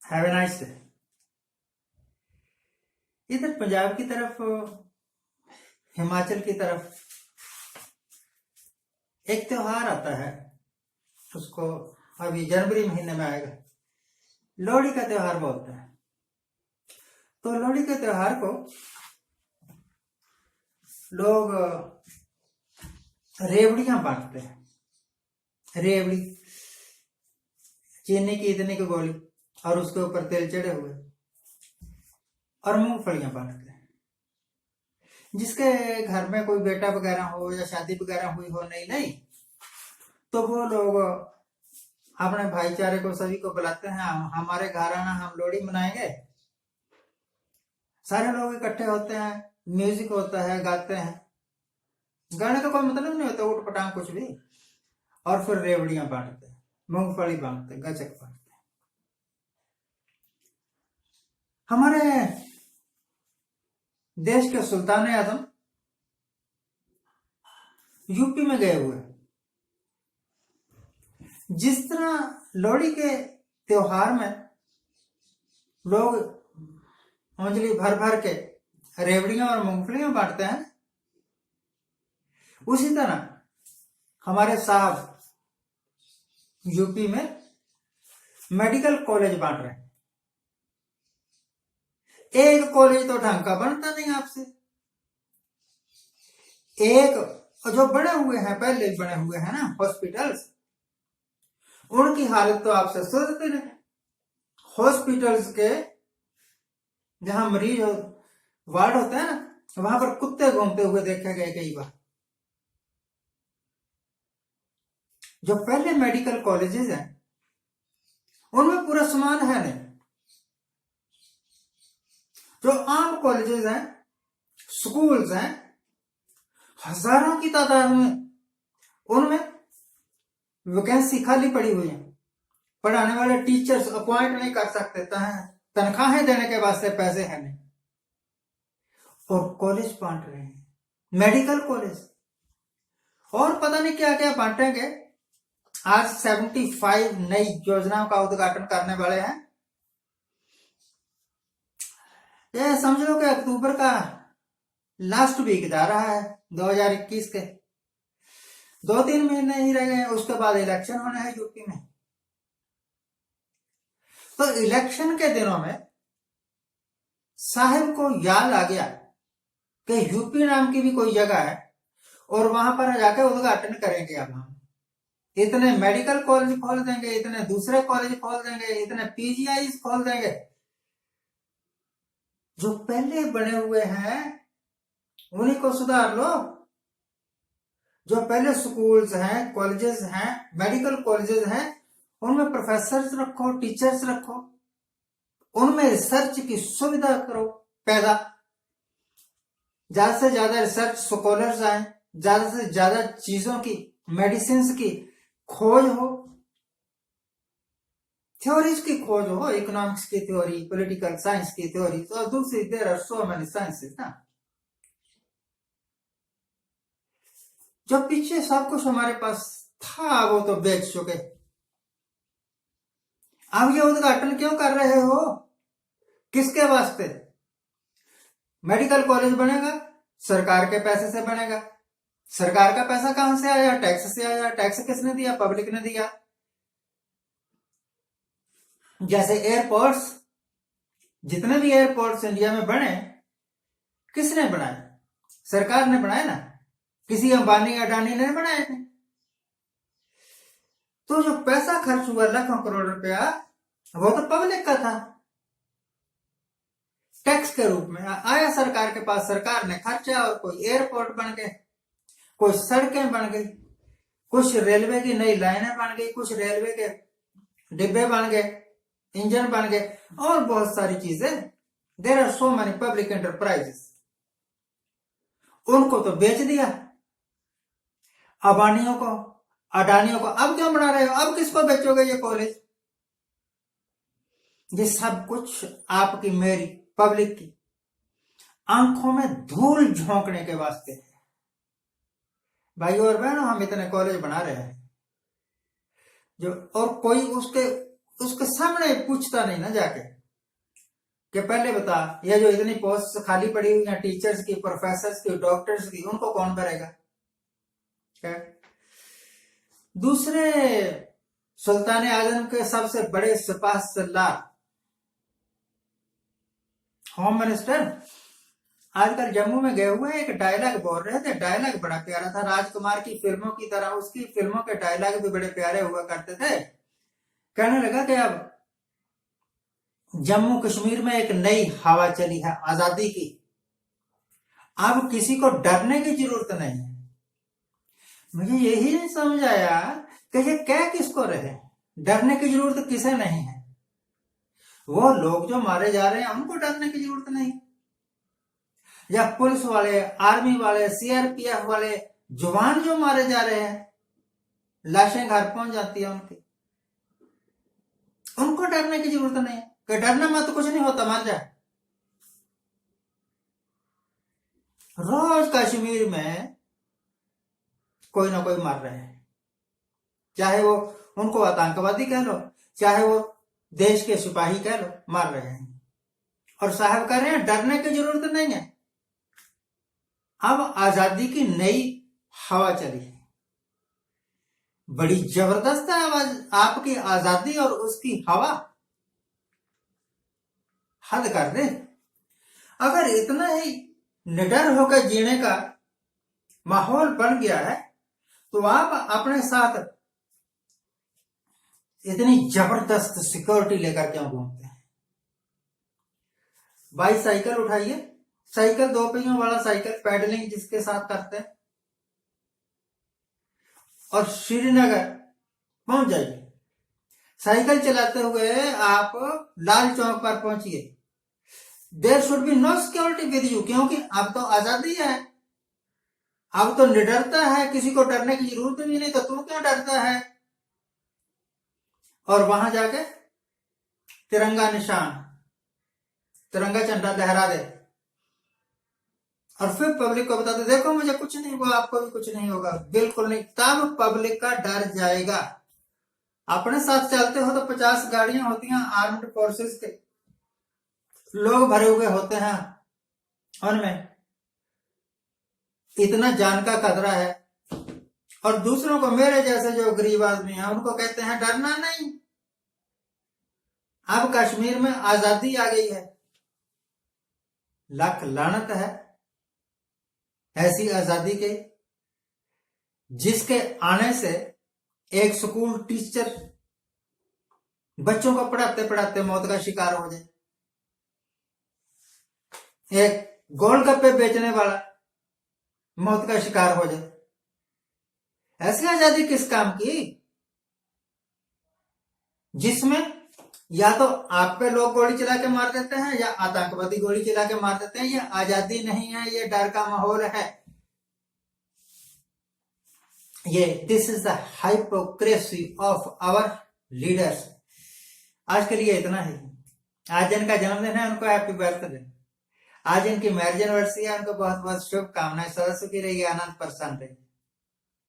Have a nice day. इधर पंजाब की तरफ, हिमाचल की तरफ एक त्योहार आता है, उसको अभी जनवरी महीने में आएगा, लोहड़ी का त्योहार बोलते हैं। तो लोहड़ी के त्योहार को लोग रेवड़ियां बांटते हैं। रेवड़ी चीनी की इतनी की गोली और उसके ऊपर तेल चढ़े हुए और मूंगफलियां बांटते हैं। जिसके घर में कोई बेटा वगैरह हो या शादी वगैरह हुई हो नई नई, तो वो लोग अपने भाईचारे को सभी को बुलाते हैं, हमारे घर आना, हम लोहड़ी मनाएंगे। सारे लोग इकट्ठे होते हैं, म्यूजिक होता है, गाते हैं। गाने का कोई मतलब नहीं होता, उठ पटांग कुछ भी। और फिर रेवड़ियां बांटते हैं, मूंगफली बांटते हैं, गचक बांटते हैं। हमारे देश के सुल्तान आजम यूपी में गए हुए। जिस तरह लोहड़ी के त्योहार में लोग अंजलि भर भर के रेवड़ियां और मूंगफलियां बांटते हैं, उसी तरह हमारे साहब यूपी में मेडिकल कॉलेज बांट रहे हैं। एक कॉलेज तो ढंग का बनता नहीं आपसे। एक जो बने हुए हैं, पहले बने हुए हैं ना हॉस्पिटल्स, उनकी हालत तो आपसे सुधरती नहीं। हॉस्पिटल्स के जहां मरीज वार्ड होते हैं ना, वहां पर कुत्ते घूमते हुए देखे गए कई बार। जो पहले मेडिकल कॉलेजेस हैं उनमें पूरा सामान है नहीं। जो आम कॉलेजेस हैं, स्कूल्स हैं, हजारों की तादाद में, उनमें वैकेंसी खाली पड़ी हुई है। पढ़ाने वाले टीचर्स अपॉइंट नहीं कर सकते, तनख्वाहें देने के वास्ते पैसे हैं नहीं, और कॉलेज बांट रहे हैं, मेडिकल कॉलेज। और पता नहीं क्या क्या बांटेंगे। आज 75 नई योजनाओं का उद्घाटन करने वाले हैं। ये समझ लो कि अक्टूबर का लास्ट वीक जा रहा है 2021 के। 2-3 महीने ही रह गए, उसके बाद इलेक्शन होने हैं यूपी में। तो इलेक्शन के दिनों में साहब को याद आ गया कि यूपी नाम की भी कोई जगह है, और वहां पर जाकर उद्घाटन करेंगे। अब हम इतने मेडिकल कॉलेज खोल देंगे, इतने दूसरे कॉलेज खोल देंगे, इतने पीजीआई खोल देंगे। जो पहले बने हुए हैं उन्हीं को सुधार लो। जो पहले स्कूल्स हैं, कॉलेजेस हैं, मेडिकल कॉलेजेस हैं, उनमें प्रोफेसर्स रखो, टीचर्स रखो, उनमें रिसर्च की सुविधा करो पैदा। ज्यादा से ज्यादा रिसर्च स्कॉलर्स आए, ज्यादा से ज्यादा चीजों की, मेडिसिन की खोज हो, थ्योरीज की खोज हो, इकोनॉमिक्स की थ्योरी, पॉलिटिकल साइंस की थ्योरी, और दूसरी there are so many sciences ना। जो पीछे सब कुछ हमारे पास था वो तो बेच चुके। अब ये उद्घाटन क्यों कर रहे हो? किसके वास्ते? मेडिकल कॉलेज बनेगा, सरकार के पैसे से बनेगा। सरकार का पैसा कहां से आया? टैक्स से आया। टैक्स किसने दिया? पब्लिक ने दिया। जैसे एयरपोर्ट्स, जितने भी एयरपोर्ट्स इंडिया में बने, किसने बनाए? सरकार ने बनाए ना, किसी अंबानी अडानी ने बनाए थे। तो जो पैसा खर्च हुआ लाखों करोड़ रुपया, वो तो पब्लिक का था, टैक्स के रूप में आया सरकार के पास। सरकार ने खर्चा और कोई एयरपोर्ट बन गए, कुछ सड़कें बन गई, कुछ रेलवे की नई लाइनें बन गई, कुछ रेलवे के डिब्बे बन गए, इंजन बन गए, और बहुत सारी चीजें। There are so many public enterprises. उनको तो बेच दिया, अबानियों को, अडानियों को। अब क्यों बना रहे हो? अब किसको बेचोगे ये कॉलेज? ये सब कुछ आपकी, मेरी, पब्लिक की आंखों में धूल झोंकने के वास्ते है। भाइयों और बहनों, हम इतने कॉलेज बना रहे हैं जो, और कोई उसके उसके सामने पूछता नहीं ना जाके कि पहले बता, ये जो इतनी पोस्ट खाली पड़ी हुई हैं टीचर्स की, प्रोफेसर्स की, डॉक्टर्स की, उनको कौन भरेगा? क्या दूसरे सुल्तान आजम के सबसे बड़े सिपाह सलार होम मिनिस्टर आजकल जम्मू में गए हुए एक डायलॉग बोल रहे थे। डायलॉग बड़ा प्यारा था, राजकुमार की फिल्मों की तरह उसकी फिल्मों के डायलॉग भी बड़े प्यारे हुआ करते थे। कहने लगा कि अब जम्मू कश्मीर में एक नई हवा चली है आजादी की, अब किसी को डरने की जरूरत नहीं है। मुझे यही नहीं समझ आया कि ये कह किसको रहे, डरने की जरूरत किसे नहीं है। वो लोग जो मारे जा रहे हैं उनको डरने की जरूरत नहीं, या पुलिस वाले, आर्मी वाले, सीआरपीएफ वाले जवान जो मारे जा रहे हैं, लाशें घर पहुंच जाती है उनकी, उनको डरने की जरूरत नहीं कि डरने में तो कुछ नहीं होता, मर जाए। रोज कश्मीर में कोई ना कोई मर रहे हैं, चाहे वो उनको आतंकवादी कह लो, चाहे वो देश के सिपाही कह लो, मर रहे हैं। और साहब कह रहे हैं डरने की जरूरत नहीं है, अब आजादी की नई हवा चली है। बड़ी जबरदस्त है आवाज आपकी आजादी और उसकी हवा, हद कर दे। अगर इतना ही निडर होकर जीने का माहौल बन गया है तो आप अपने साथ इतनी जबरदस्त सिक्योरिटी लेकर क्यों घूमते हैं? भाई साइकिल उठाइए, साइकिल 2 पहियों वाला साइकिल, पैडलिंग जिसके साथ करते हैं, और श्रीनगर पहुंच जाइए। साइकिल चलाते हुए आप लाल चौक पर पहुंचिए। There should be no security with you, क्योंकि अब तो आजादी है, अब तो निडरता है, किसी को डरने की जरूरत भी नहीं, तो तू क्यों डरता है? और वहां जाके तिरंगा निशान, तिरंगा झंडा लहरा दे और फिर पब्लिक को बता दे देखो मुझे कुछ नहीं हुआ, आपको भी कुछ नहीं होगा। बिल्कुल नहीं, तब पब्लिक का डर जाएगा। अपने साथ चलते हो तो 50 गाड़ियां होती हैं आर्म्ड फोर्सेस के, लोग भरे हुए होते हैं, उनमें इतना जान का खतरा है, और दूसरों को, मेरे जैसे जो गरीब आदमी हैं, उनको कहते हैं डरना नहीं। अब कश्मीर में आजादी आ गई है, लाख लानत है ऐसी आजादी के जिसके आने से एक स्कूल टीचर बच्चों को पढ़ाते पढ़ाते मौत का शिकार हो जाए, एक गोलगप्पे बेचने वाला मौत का शिकार हो जाए। ऐसी आजादी किस काम की जिसमें या तो आप पे लोग गोली चला के मार देते हैं या आतंकवादी गोली चला के मार देते हैं। ये आजादी नहीं है, ये डर का माहौल है। ये this is the hypocrisy of our leaders. आज के लिए इतना ही। आज जिनका जन्मदिन है उनको हैप्पी बर्थडे, आज इनकी मैरिज एनिवर्सरी है, उनको बहुत बहुत शुभकामनाएं। सदस्य की रही आनंद प्रसन्न रही।